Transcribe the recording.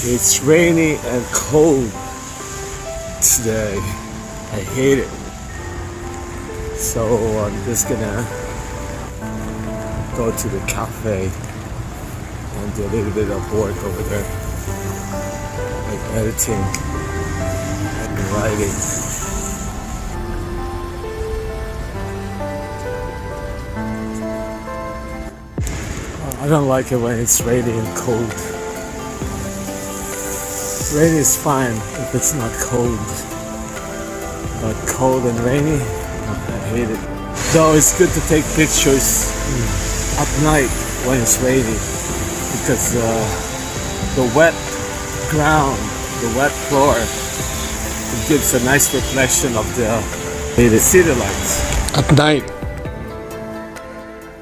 It's rainy and cold today. I hate it. So I'm just gonna go to the cafe and do a little bit of work over there, like editing and writing. I don't like it when it's rainy and cold. Rain is fine if it's not cold, but cold and rainy, I hate it. Though it's good to take pictures at night when it's rainy, because the wet ground, the wet floor, it gives a nice reflection of the city lights. At night,